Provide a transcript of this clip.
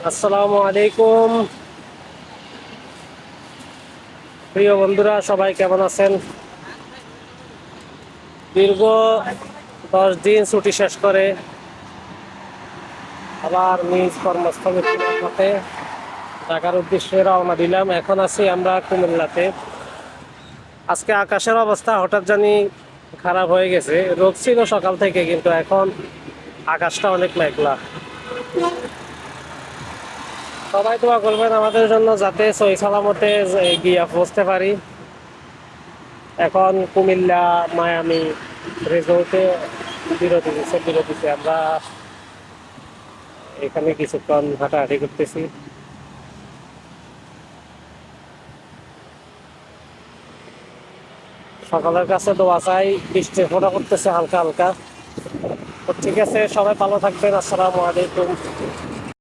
আসসালামু আলাইকুম প্রিয় বন্ধুরা, সবাই কেমন আছেন? দীর্ঘ 10 দিন ছুটি শেষ করে আবার নিজ কর্মস্থলে ফেরার পথে ঢাকার উদ্দেশ্যে রওনা দিলাম। এখন আছি আমরা কুমিল্লাতে। আজকে আকাশের অবস্থা হঠাৎ জানি খারাপ হয়ে গেছে। রোদ ছিল সকাল থেকে, কিন্তু এখন আকাশটা অনেক মেঘলা। সবাই দোয়া করবেন আমাদের জন্য, যাতে সহি সালামতে গিয়া পৌঁছতে পারি। এখন কুমিল্লা মায়ামি রিসোর্টে বিরতিতে আমরা এখানে কিছুক্ষণ হাঁটাহাঁটি করতেছি। সকালের কাছে দোয়া চাই, বৃষ্টি ফোঁটা করতেছে হালকা হালকা। তো ঠিক আছে, সবাই ভালো থাকবেন। আসসালামু আলাইকুম।